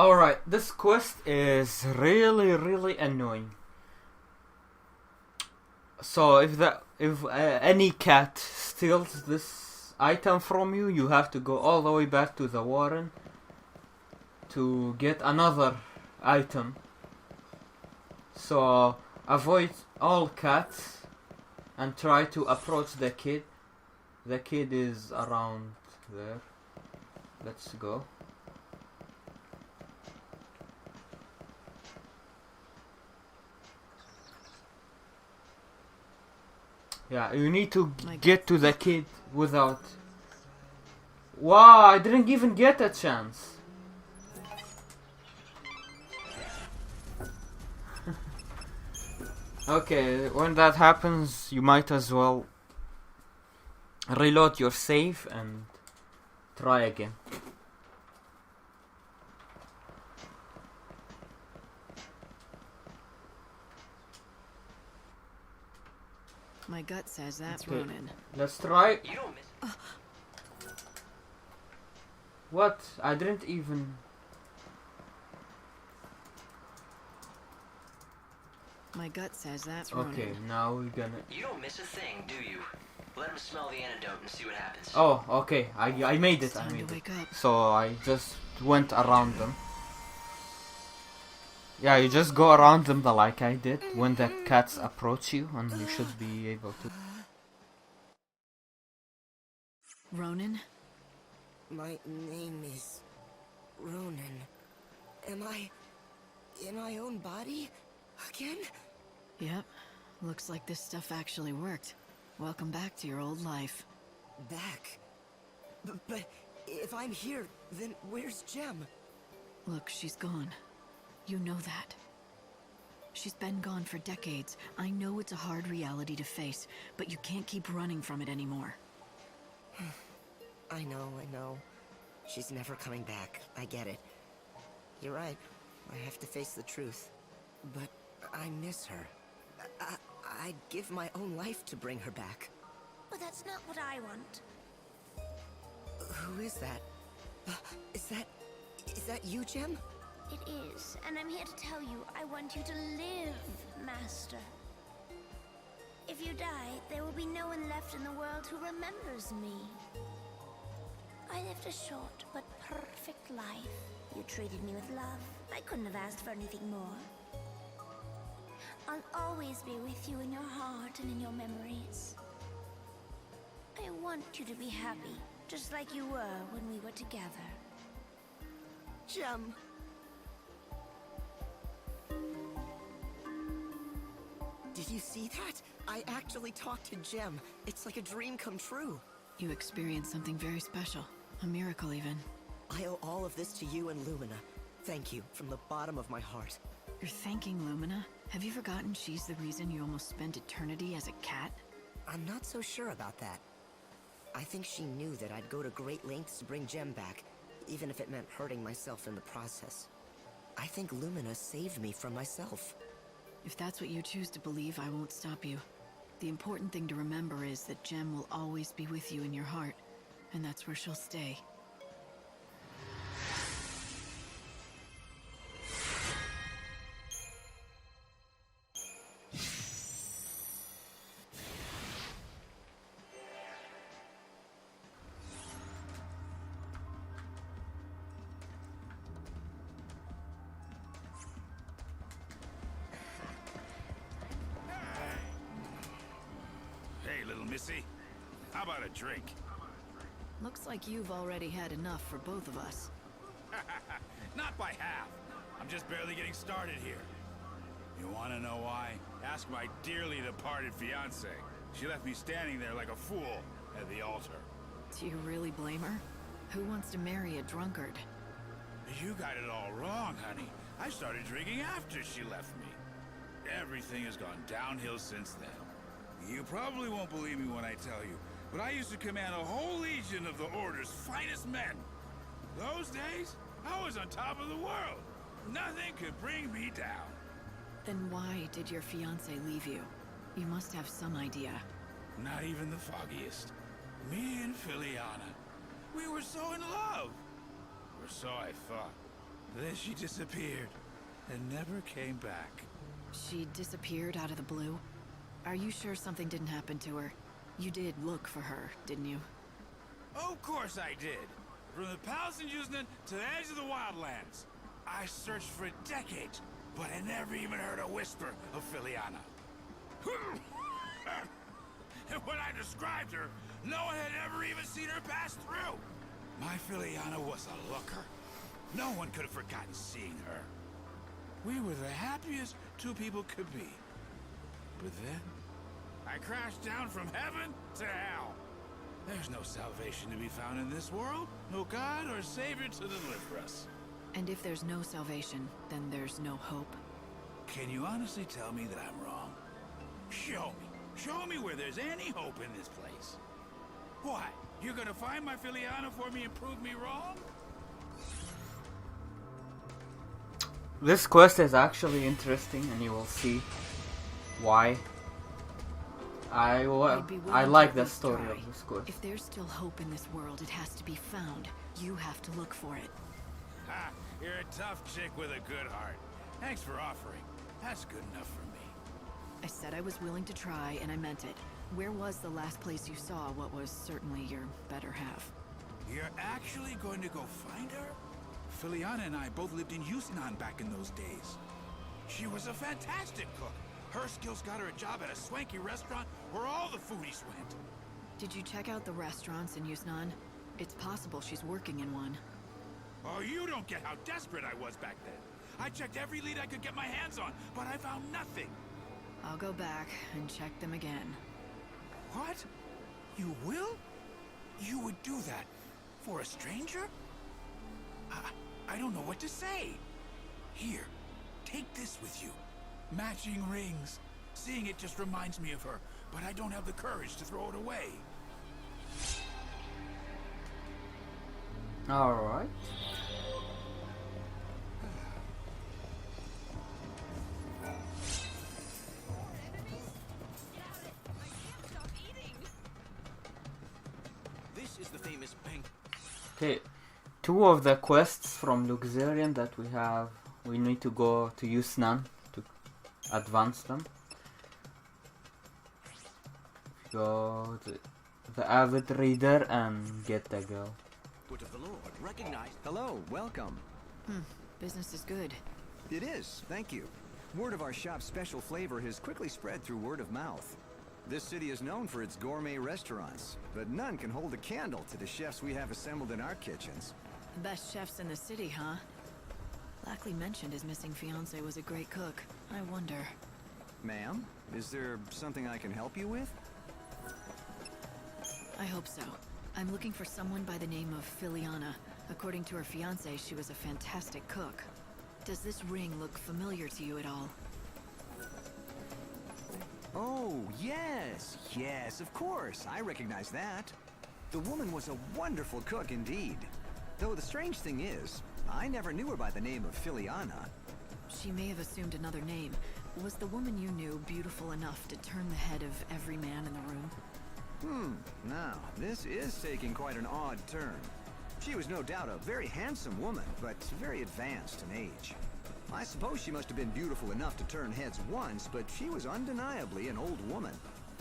Alright, this quest is really annoying. So if any cat steals this item from you, you have to go all the way back to the warren to get another item. So avoid all cats and try to approach the kid. The kid is around there. Let's go. Yeah, you need to get to the kid without... Wow, I didn't even get a chance. Okay, when that happens, you might as well reload your save and try again. My gut says that's okay. Ronan. Let's try. You don't miss. What? I didn't even... My gut says that's Ronan. Okay, now we're gonna... You don't miss a thing, do you? Let him smell the antidote and see what happens. Oh, okay. I made it. I made it. So I just went around them. Yeah, you just go around them like I did when the cats approach you, and you should be able to. Ronan? My name is Ronan. Am I in my own body again? Yep. Looks like this stuff actually worked. Welcome back to your old life. Back? But if I'm here, then where's Jem? Look, she's gone. You know that. She's been gone for decades. I know it's a hard reality to face, but you can't keep running from it anymore. I know. She's never coming back. I get it. You're right. I have to face the truth. But I miss her. I'd give my own life to bring her back. But that's not what I want. Who is that? Is that you, Jem? It is, and I'm here to tell you I want you to live, Master. If you die, there will be no one left in the world who remembers me. I lived a short but perfect life. You treated me with love. I couldn't have asked for anything more. I'll always be with you in your heart and in your memories. I want you to be happy, just like you were when we were together. Jem! Did you see that? I actually talked to Jem. It's like a dream come true. You experienced something very special. A miracle, even. I owe all of this to you and Lumina. Thank you, from the bottom of my heart. You're thanking Lumina? Have you forgotten she's the reason you almost spent eternity as a cat? I'm not so sure about that. I think she knew that I'd go to great lengths to bring Jem back, even if it meant hurting myself in the process. I think Lumina saved me from myself. If that's what you choose to believe, I won't stop you. The important thing to remember is that Jem will always be with you in your heart, and that's where she'll stay. Missy, how about a drink? Looks like you've already had enough for both of us. Not by half. I'm just barely getting started here. You want to know why? Ask my dearly departed fiancée. She left me standing there like a fool at the altar. Do you really blame her? Who wants to marry a drunkard? You got it all wrong, honey. I started drinking after she left me. Everything has gone downhill since then. You probably won't believe me when I tell you, but I used to command a whole legion of the Order's finest men. Those days, I was on top of the world. Nothing could bring me down. Then why did your fiancé leave you? You must have some idea. Not even the foggiest. Me and Filiana, we were so in love. Or so I thought. Then she disappeared and never came back. She disappeared out of the blue? Are you sure something didn't happen to her? You did look for her, didn't you? Of course I did. From the palace in Yuznan to the edge of the wildlands. I searched for decades, but I never even heard a whisper of Filiana. And when I described her, no one had ever even seen her pass through. My Filiana was a looker. No one could have forgotten seeing her. We were the happiest two people could be. But then, I crashed down from heaven to hell. There's no salvation to be found in this world. No God or Savior to deliver us. And if there's no salvation, then there's no hope. Can you honestly tell me that I'm wrong? Show me. Show me where there's any hope in this place. What? You're gonna find my Filiana for me and prove me wrong? This quest is actually interesting, and you will see why. I like the story of this quest. If there's still hope in this world, it has to be found. You have to look for it. Ha! You're a tough chick with a good heart. Thanks for offering. That's good enough for me. I said I was willing to try, and I meant it. Where was the last place you saw what was certainly your better half? You're actually going to go find her? Filiana and I both lived in Yuznan back in those days. She was a fantastic cook. Her skills got her a job at a swanky restaurant where all the foodies went. Did you check out the restaurants in Yuznan? It's possible she's working in one. Oh, you don't get how desperate I was back then. I checked every lead I could get my hands on, but I found nothing. I'll go back and check them again. What? You will? You would do that for a stranger? I don't know what to say. Here, take this with you. Matching rings. Seeing it just reminds me of her, but I don't have the courage to throw it away. Alright. This is the famous pink. Okay, two of the quests from Luxurian that we need to go to Yuznan to advance them. Go to the avid reader and get the girl. Foot of the Lord, recognized. Hello, welcome. Business is good. It is, thank you. Word of our shop's special flavor has quickly spread through word of mouth. This city is known for its gourmet restaurants, but none can hold a candle to the chefs we have assembled in our kitchens. Best chefs in the city, huh? Lackley mentioned his missing fiance was a great cook. I wonder. Ma'am, is there something I can help you with? I hope so. I'm looking for someone by the name of Filiana. According to her fiance, she was a fantastic cook. Does this ring look familiar to you at all? Oh, yes, yes, of course. I recognize that. The woman was a wonderful cook indeed. Though the strange thing is, I never knew her by the name of Filiana. She may have assumed another name. Was the woman you knew beautiful enough to turn the head of every man in the room? Now, this is taking quite an odd turn. She was no doubt a very handsome woman, but very advanced in age. I suppose she must have been beautiful enough to turn heads once, but she was undeniably an old woman.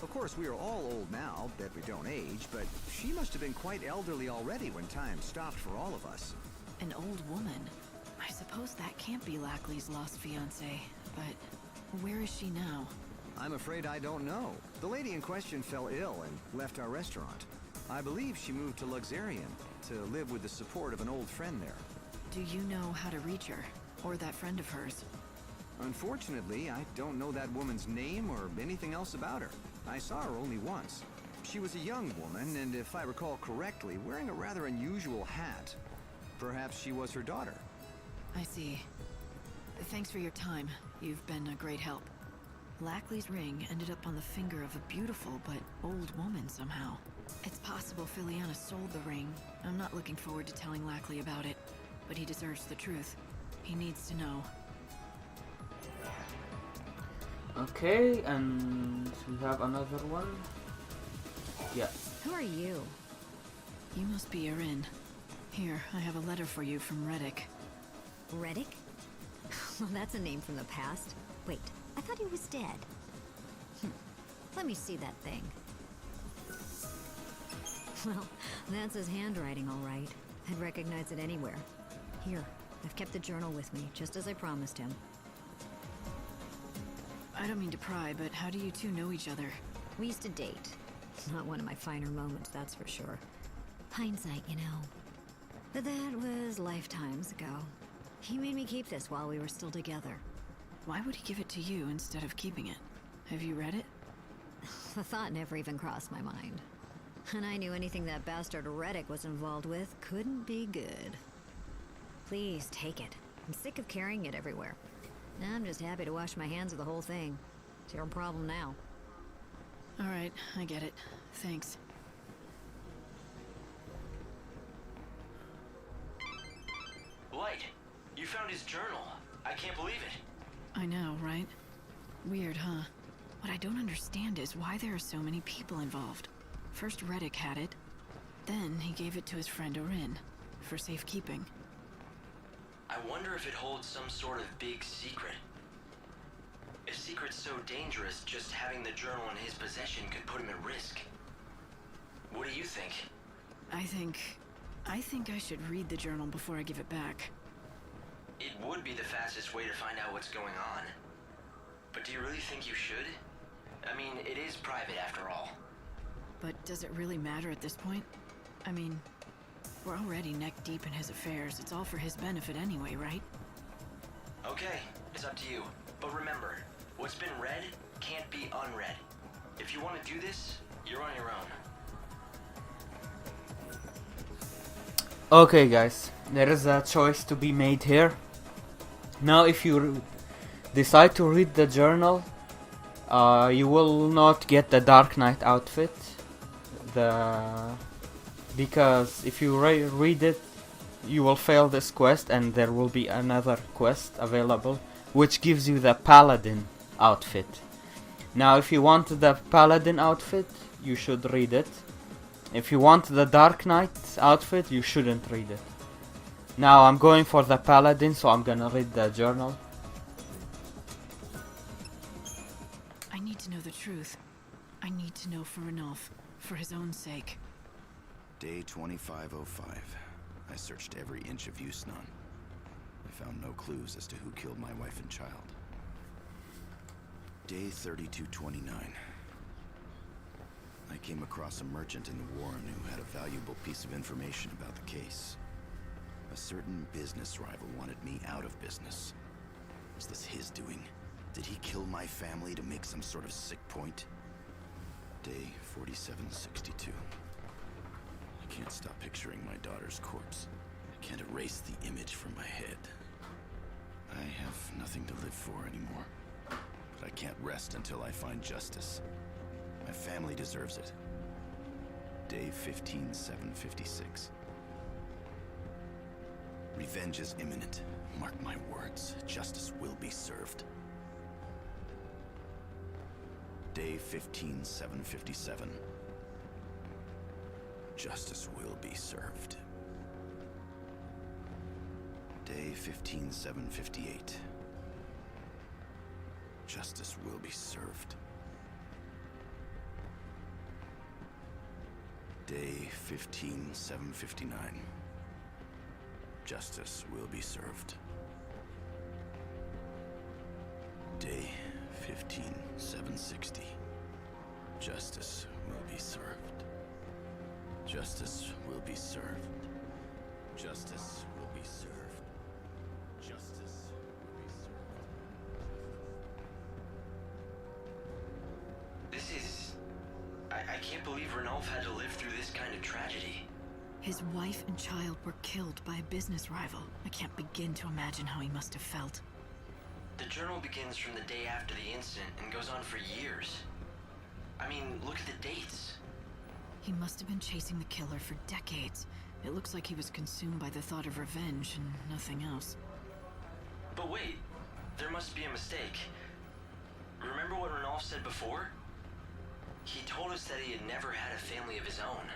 Of course, we are all old now, that we don't age, but she must have been quite elderly already when time stopped for all of us. An old woman? I suppose that can't be Lackley's lost fiancée, but where is she now? I'm afraid I don't know. The lady in question fell ill and left our restaurant. I believe she moved to Luxurian to live with the support of an old friend there. Do you know how to reach her? Or that friend of hers? Unfortunately, I don't know that woman's name or anything else about her. I saw her only once. She was a young woman, and if I recall correctly, wearing a rather unusual hat. Perhaps she was her daughter. I see. Thanks for your time. You've been a great help. Lackley's ring ended up on the finger of a beautiful but old woman somehow. It's possible Filiana sold the ring. I'm not looking forward to telling Lackley about it, but he deserves the truth. He needs to know. Okay, and we have another one. Yeah. Who are you? You must be Erin. Here, I have a letter for you from Reddick. Reddick? Well, that's a name from the past. Wait, I thought he was dead. Let me see that thing. Well, that's his handwriting, all right. I'd recognize it anywhere. Here, I've kept the journal with me, just as I promised him. I don't mean to pry, but how do you two know each other? We used to date. Not one of my finer moments, that's for sure. Hindsight, you know. But that was lifetimes ago. He made me keep this while we were still together. Why would he give it to you instead of keeping it? Have you read it? The thought never even crossed my mind. And I knew anything that bastard Reddick was involved with couldn't be good. Please, take it. I'm sick of carrying it everywhere. I'm just happy to wash my hands of the whole thing. It's your problem now. Alright, I get it. Thanks. Light, you found his journal. I can't believe it. I know, right? Weird, huh? What I don't understand is why there are so many people involved. First Reddick had it, then he gave it to his friend Orin, for safekeeping. I wonder if it holds some sort of big secret. A secret so dangerous, just having the journal in his possession could put him at risk. What do you think? I think I should read the journal before I give it back. It would be the fastest way to find out what's going on. But do you really think you should? I mean, it is private after all. But does it really matter at this point? I mean, we're already neck deep in his affairs. It's all for his benefit anyway, right? Okay, it's up to you. But remember, what's been read can't be unread. If you want to do this, you're on your own. Okay guys, there is a choice to be made here. Now if you decide to read the journal, you will not get the Dark Knight outfit. Because if you read it, you will fail this quest and there will be another quest available which gives you the Paladin outfit. Now if you want the Paladin outfit, you should read it. If you want the Dark Knight outfit, you shouldn't read it. Now I'm going for the Paladin, so I'm gonna read the journal. I need to know the truth. I need to know for Ranulf, for his own sake. Day 2505. I searched every inch of Yusnan. I found no clues as to who killed my wife and child. Day 3229. I came across a merchant in the Warren who had a valuable piece of information about the case. A certain business rival wanted me out of business. Was this his doing? Did he kill my family to make some sort of sick point? Day 4762. I can't stop picturing my daughter's corpse. I can't erase the image from my head. I have nothing to live for anymore. But I can't rest until I find justice. My family deserves it. Day 15756. Revenge is imminent. Mark my words. Justice will be served. Day 15757. Justice will be served. Day 15758. Justice will be served. Day 15759. Justice will be served. Day 15760. Justice will be served. Justice will be served. Justice will be served. Justice will be served. This is... I can't believe Ranulf had to live through this kind of tragedy. His wife and child were killed by a business rival. I can't begin to imagine how he must have felt. The journal begins from the day after the incident and goes on for years. I mean, look at the dates. He must have been chasing the killer for decades. It looks like he was consumed by the thought of revenge and nothing else. But wait, there must be a mistake. Remember what Ranulf said before? He told us that he had never had a family of his own.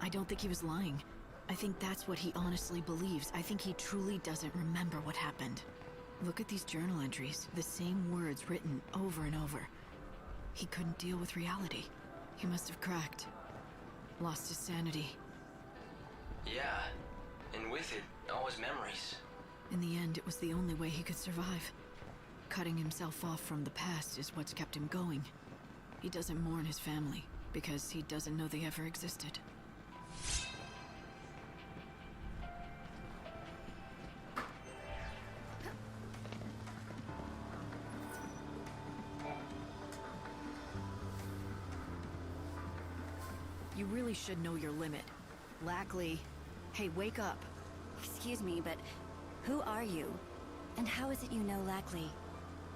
I don't think he was lying. I think that's what he honestly believes. I think he truly doesn't remember what happened. Look at these journal entries, the same words written over and over. He couldn't deal with reality. He must have cracked. Lost his sanity. Yeah, and with it, all his memories. In the end, it was the only way he could survive. Cutting himself off from the past is what's kept him going. He doesn't mourn his family, because he doesn't know they ever existed. You really should know your limit. Lackley, hey, wake up. Excuse me, but who are you? And how is it you know Lackley?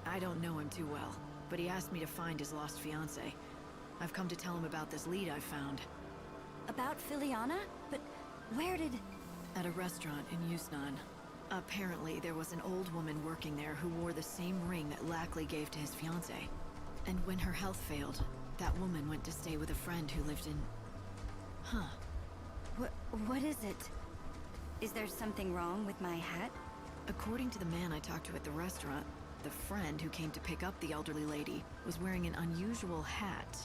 I don't know him too well, but he asked me to find his lost fiancée. I've come to tell him about this lead I found. About Filiana? But where did... At a restaurant in Yusnan. Apparently, there was an old woman working there who wore the same ring that Lackley gave to his fiancée. And when her health failed, that woman went to stay with a friend who lived in... Huh. What is it? Is there something wrong with my hat? According to the man I talked to at the restaurant, the friend who came to pick up the elderly lady was wearing an unusual hat.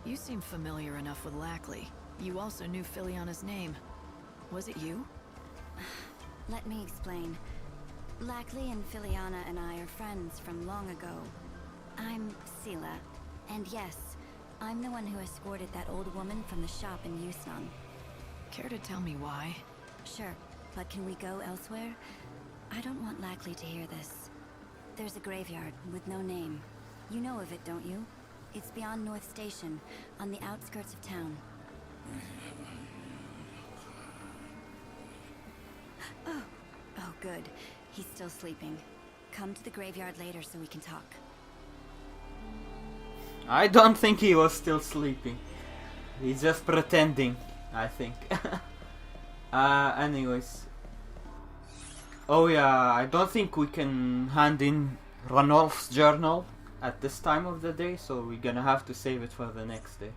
You seem familiar enough with Lackley. You also knew Filiana's name. Was it you? Let me explain. Lackley and Filiana and I are friends from long ago. I'm Sela, and yes, I'm the one who escorted that old woman from the shop in Yusnan. Care to tell me why? Sure, but can we go elsewhere? I don't want Lackley to hear this. There's a graveyard with no name. You know of it, don't you? It's beyond North Station, on the outskirts of town. Oh, good. He's still sleeping. Come to the graveyard later so we can talk. I don't think he was still sleeping. He's just pretending, I think. Anyways. Oh yeah, I don't think we can hand in Ranulf's journal at this time of the day, so we're gonna have to save it for the next day.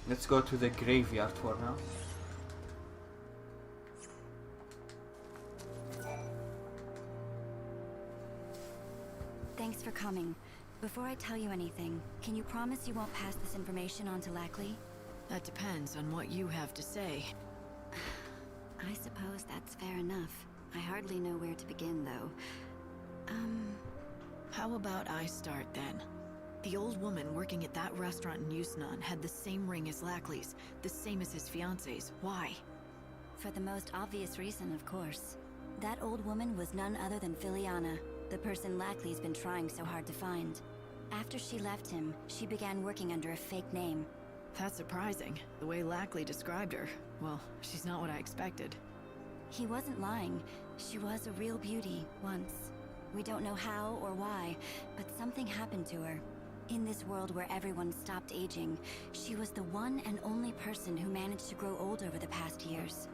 Let's go to the graveyard for now. Thanks for coming. Before I tell you anything, can you promise you won't pass this information on to Lackley? That depends on what you have to say. I suppose that's fair enough. I hardly know where to begin, though. How about I start then? The old woman working at that restaurant in Yusnan had the same ring as Lackley's, the same as his fiancée's. Why? For the most obvious reason, of course. That old woman was none other than Filiana, the person Lackley's been trying so hard to find. After she left him, she began working under a fake name. That's surprising. The way Lackley described her. Well, she's not what I expected. He wasn't lying. She was a real beauty, once. We don't know how or why, but something happened to her. In this world where everyone stopped aging, she was the one and only person who managed to grow old over the past years.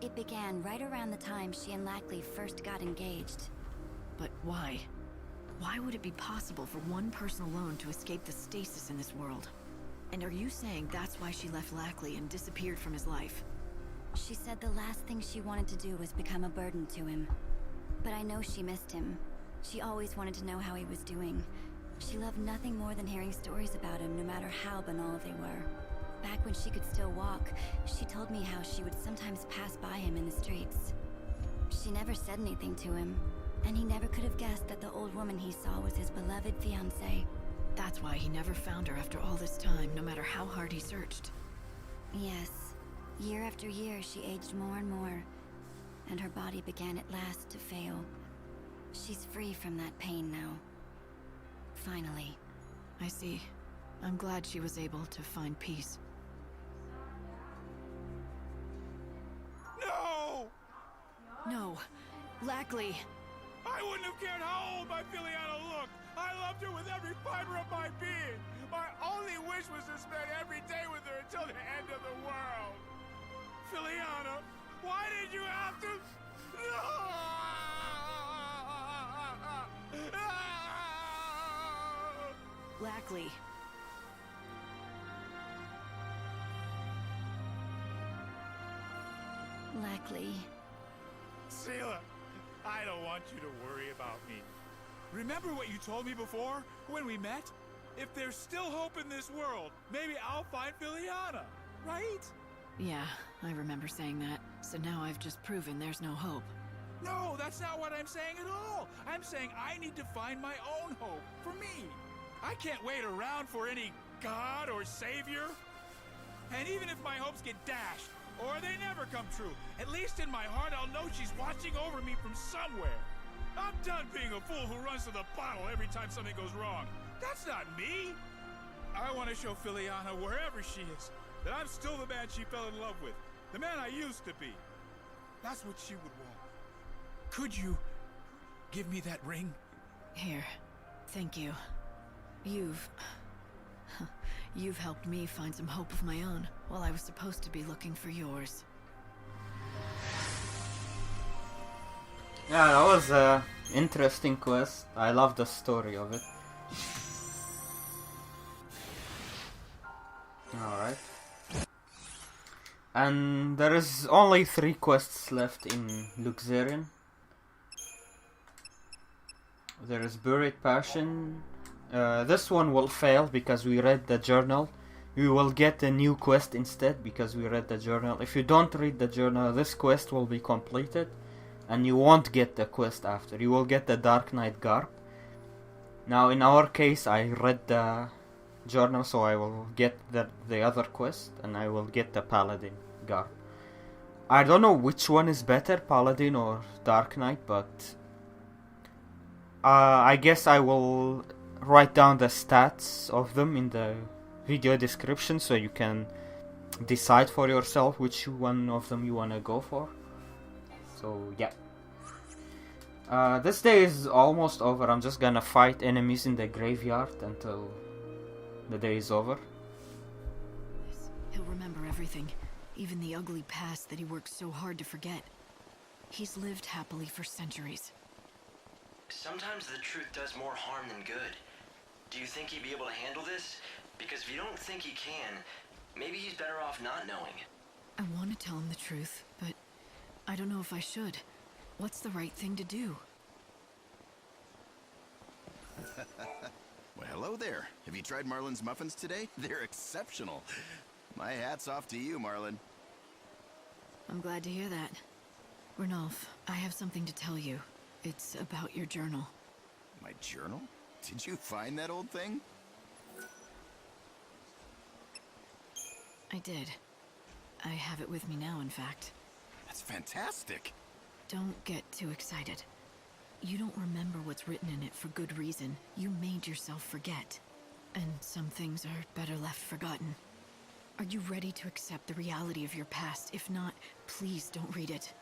It began right around the time she and Lackley first got engaged. But why? Why would it be possible for one person alone to escape the stasis in this world? And are you saying that's why she left Lackley and disappeared from his life? She said the last thing she wanted to do was become a burden to him. But I know she missed him. She always wanted to know how he was doing. She loved nothing more than hearing stories about him, no matter how banal they were. Back when she could still walk, she told me how she would sometimes pass by him in the streets. She never said anything to him, and he never could have guessed that the old woman he saw was his beloved fiancée. That's why he never found her after all this time, no matter how hard he searched. Yes. Year after year, she aged more and more, and her body began at last to fail. She's free from that pain now. Finally. I see. I'm glad she was able to find peace. No! No. Lackley! I wouldn't have cared how old my Filiana looked. I loved her with every fiber of my being. My only wish was to spend every day with her until the end of the world. Filiana, why did you have to... Lackley. Lackley. Seela, I don't want you to worry about me. Remember what you told me before, when we met? If there's still hope in this world, maybe I'll find Filiana, right? Yeah, I remember saying that. So now I've just proven there's no hope. No, that's not what I'm saying at all. I'm saying I need to find my own hope, for me. I can't wait around for any god or savior. And even if my hopes get dashed, or they never come true, at least in my heart I'll know she's watching over me from somewhere. I'm done being a fool who runs to the bottle every time something goes wrong. That's not me. I want to show Filiana, wherever she is, that I'm still the man she fell in love with. The man I used to be. That's what she would want. Could you give me that ring? Here. Thank you. You've helped me find some hope of my own, while I was supposed to be looking for yours. Yeah, that was a interesting quest. I love the story of it. Alright. And there is only 3 quests left in Luxerion. There is Buried Passion. This one will fail because we read the journal. We will get a new quest instead because we read the journal. If you don't read the journal, this quest will be completed and you won't get the quest after. You will get the Dark Knight Garb. Now in our case, I read the journal, so I will get the other quest and I will get the Paladin Garb. I don't know which one is better, Paladin or Dark Knight, but I guess I will write down the stats of them in the video description so you can decide for yourself which one of them you want to go for. So yeah. This day is almost over. I'm just gonna fight enemies in the graveyard until the day is over. He'll remember everything, even the ugly past that he worked so hard to forget. He's lived happily for centuries. Sometimes the truth does more harm than good. Do you think he'd be able to handle this? Because if you don't think he can, maybe he's better off not knowing. I want to tell him the truth, but I don't know if I should. What's the right thing to do? Well, hello there. Have you tried Marlin's muffins today? They're exceptional. My hat's off to you, Marlin. I'm glad to hear that. Ranulf, I have something to tell you. It's about your journal. My journal? Did you find that old thing? I did. I have it with me now, in fact. That's fantastic. Don't get too excited. You don't remember what's written in it for good reason. You made yourself forget. And some things are better left forgotten. Are you ready to accept the reality of your past? If not, please don't read it.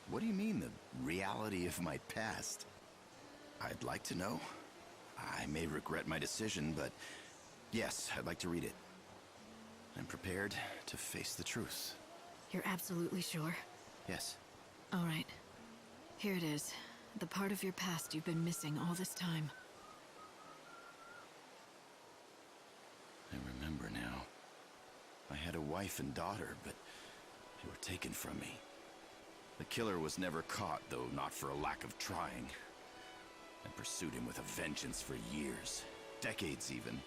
What do you mean, the reality of my past? I'd like to know. I may regret my decision, but yes, I'd like to read it. I'm prepared to face the truth. You're absolutely sure? Yes. All right. Here it is. The part of your past you've been missing all this time. I remember now. I had a wife and daughter, but they were taken from me. The killer was never caught, though not for a lack of trying. I pursued him with a vengeance for years. Decades, even.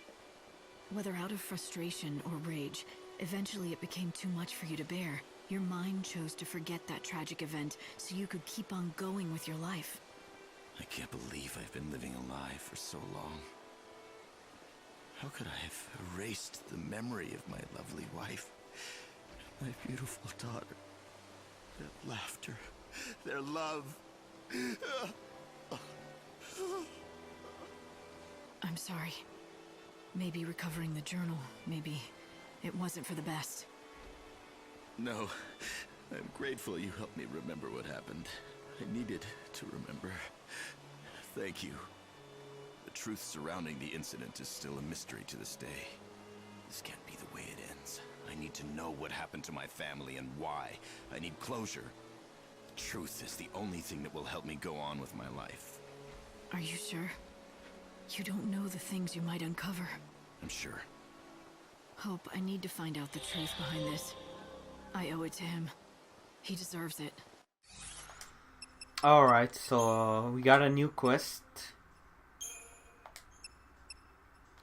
Whether out of frustration or rage, eventually it became too much for you to bear. Your mind chose to forget that tragic event so you could keep on going with your life. I can't believe I've been living a lie for so long. How could I have erased the memory of my lovely wife, my beautiful daughter, their laughter, their love? I'm sorry. Maybe recovering the journal, maybe it wasn't for the best. No, I'm grateful you helped me remember what happened. I needed to remember. Thank you. The truth surrounding the incident is still a mystery to this day. This can't be the way it ends. I need to know what happened to my family and why. I need closure. The truth is the only thing that will help me go on with my life. Are you sure? You don't know the things you might uncover. I'm sure. Hope, I need to find out the truth behind this. I owe it to him. He deserves it. Alright, so we got a new quest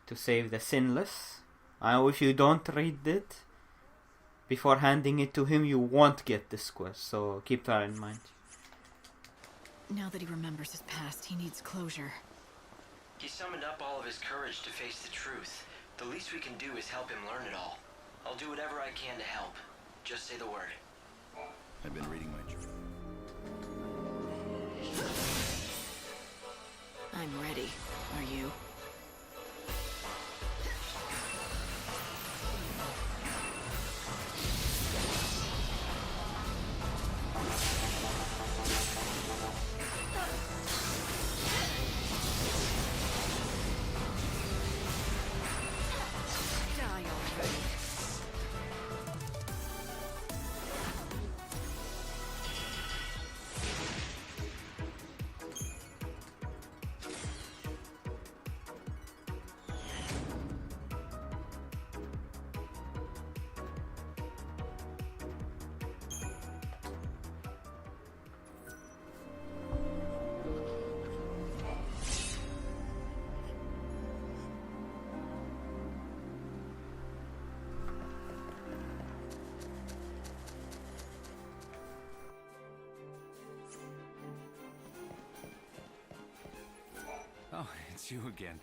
to save the Sinless. If you don't read it before handing it to him, you won't get this quest, so keep that in mind. Now that he remembers his past, he needs closure. He summoned up all of his courage to face the truth. The least we can do is help him learn it all. I'll do whatever I can to help. Just say the word. I've been reading my journal. I'm ready. Are you? Die already. Oh, it's you again.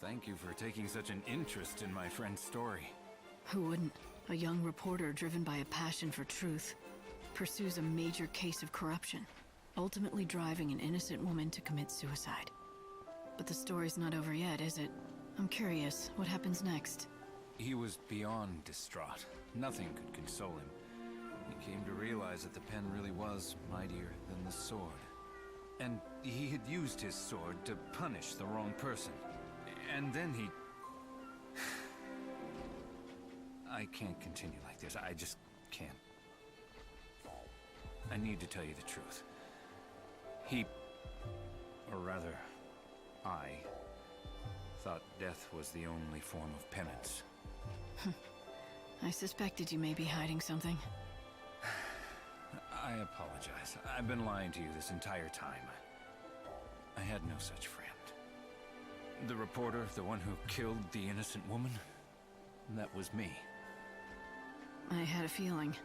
Thank you for taking such an interest in my friend's story. Who wouldn't? A young reporter driven by a passion for truth pursues a major case of corruption, ultimately driving an innocent woman to commit suicide. But the story's not over yet, is it? I'm curious, what happens next? He was beyond distraught. Nothing could console him. He came to realize that the pen really was mightier than the sword. And he had used his sword to punish the wrong person. And then he... I can't continue like this. I just can't. I need to tell you the truth. He... or rather, I... thought death was the only form of penance. I suspected you may be hiding something. I apologize. I've been lying to you this entire time. I had no such friend. The reporter, the one who killed the innocent woman, that was me. I had a feeling.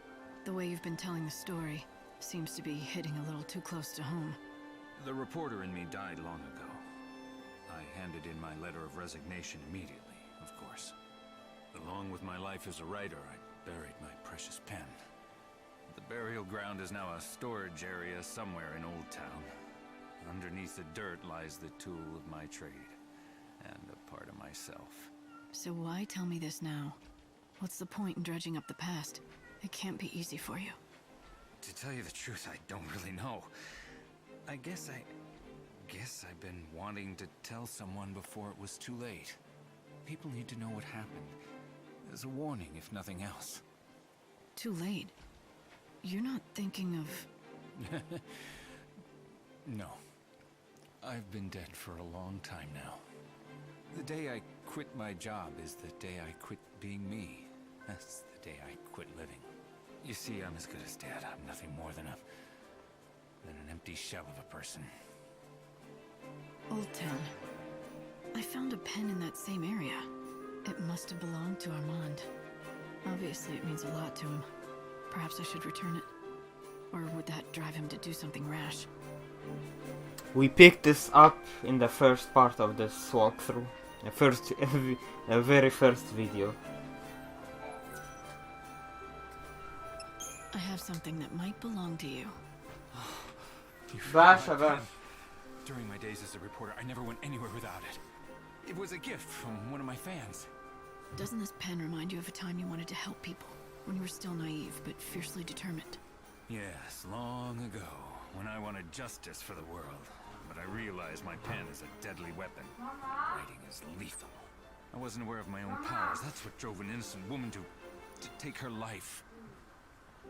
The way you've been telling the story seems to be hitting a little too close to home. The reporter in me died long ago. I handed in my letter of resignation immediately, of course. Along with my life as a writer, I buried my precious pen. The burial ground is now a storage area somewhere in Old Town. Underneath the dirt lies the tool of my trade, and a part of myself. So why tell me this now? What's the point in dredging up the past? It can't be easy for you. To tell you the truth, I don't really know. I guess I've been wanting to tell someone before it was too late. People need to know what happened. As a warning, if nothing else. Too late? You're not thinking of... No. I've been dead for a long time now. The day I quit my job is the day I quit being me. That's the day I quit living. You see, I'm as good as dead. I'm nothing more than an empty shell of a person. Old Town. I found a pen in that same area. It must have belonged to Armand. Obviously, it means a lot to him. Perhaps I should return it. Or would that drive him to do something rash? We picked this up in the first part of this walkthrough. The very first video. I have something that might belong to you. Bash, bash. During my days as a reporter, I never went anywhere without it. It was a gift from one of my fans. Doesn't this pen remind you of a time you wanted to help people? When you were still naive, but fiercely determined? Yes, long ago, when I wanted justice for the world. But I realized my pen is a deadly weapon. Writing is lethal. I wasn't aware of my own powers. That's what drove an innocent woman to take her life.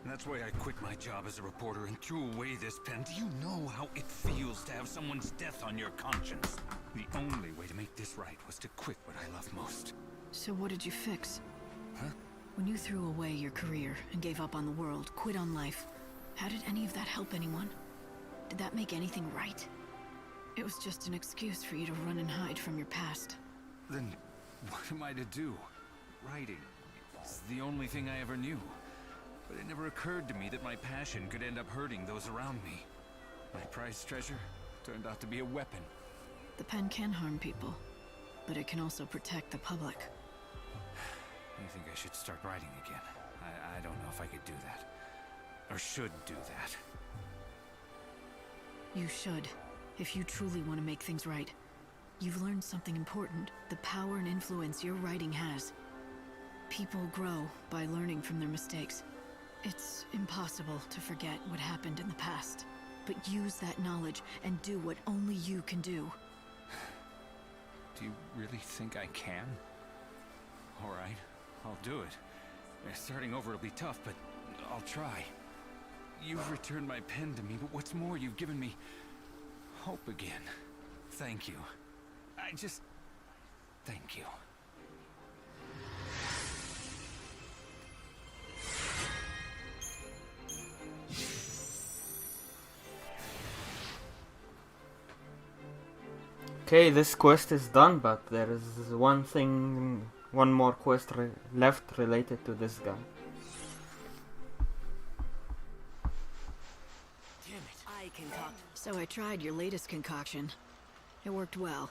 And that's why I quit my job as a reporter and threw away this pen. Do you know how it feels to have someone's death on your conscience? The only way to make this right was to quit what I love most. So what did you fix? Huh? When you threw away your career and gave up on the world, quit on life, How did any of that help anyone? Did that make anything right? It was just an excuse for you to run and hide from your past. Then what am I to do? Writing is the only thing I ever knew. But it never occurred to me that my passion could end up hurting those around me. My prized treasure turned out to be a weapon. The pen can harm people, but it can also protect the public. You think I should start writing again? I don't know if I could do that. Or should do that. You should, if you truly want to make things right. You've learned something important, the power and influence your writing has. People grow by learning from their mistakes. It's impossible to forget what happened in the past, but use that knowledge and do what only you can do. Do you really think I can? Alright, I'll do it. Starting over will be tough, but I'll try. You've returned my pen to me, but what's more, you've given me hope again. Thank you. Thank you. Okay, this quest is done, but there is one more quest left related to this guy. Damn it. So I tried your latest concoction. It worked well.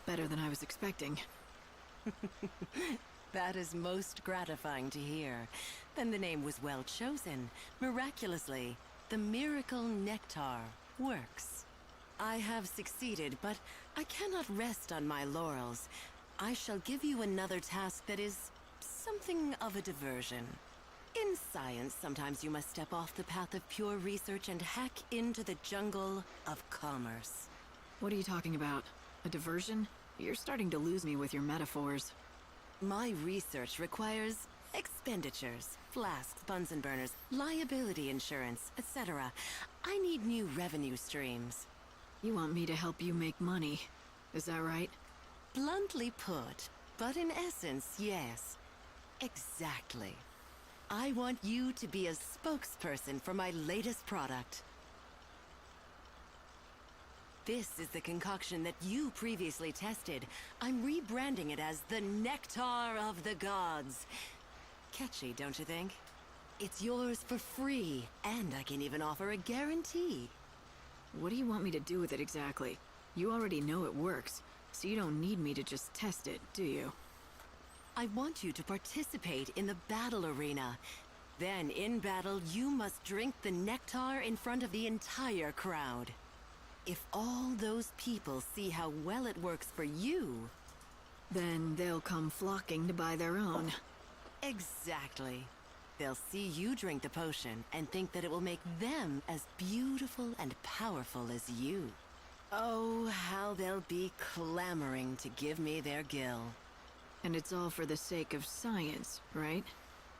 Better than I was expecting. That is most gratifying to hear. Then the name was well chosen. Miraculously, the miracle nectar works. I have succeeded, but I cannot rest on my laurels. I shall give you another task that is something of a diversion. In science, sometimes you must step off the path of pure research and hack into the jungle of commerce. What are you talking about? A diversion? You're starting to lose me with your metaphors. My research requires expenditures, flasks, Bunsen burners, liability insurance, etc. I need new revenue streams. You want me to help you make money, is that right? Bluntly put, but in essence, yes. Exactly. I want you to be a spokesperson for my latest product. This is the concoction that you previously tested. I'm rebranding it as the Nectar of the Gods. Catchy, don't you think? It's yours for free, and I can even offer a guarantee. What do you want me to do with it exactly? You already know it works, so you don't need me to just test it, do you? I want you to participate in the battle arena. Then, in battle, you must drink the nectar in front of the entire crowd. If all those people see how well it works for you... Then they'll come flocking to buy their own. Exactly. They'll see you drink the potion and think that it will make them as beautiful and powerful as you. Oh, how they'll be clamoring to give me their gill. And it's all for the sake of science, right?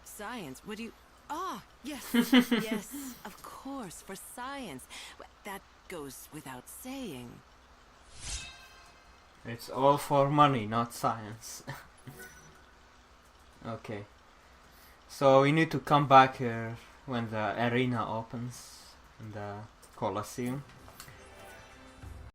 Science? What do you... Ah, yes. Yes, of course, for science. That goes without saying. It's all for money, not science. Okay. So we need to come back here when the arena opens in the Colosseum.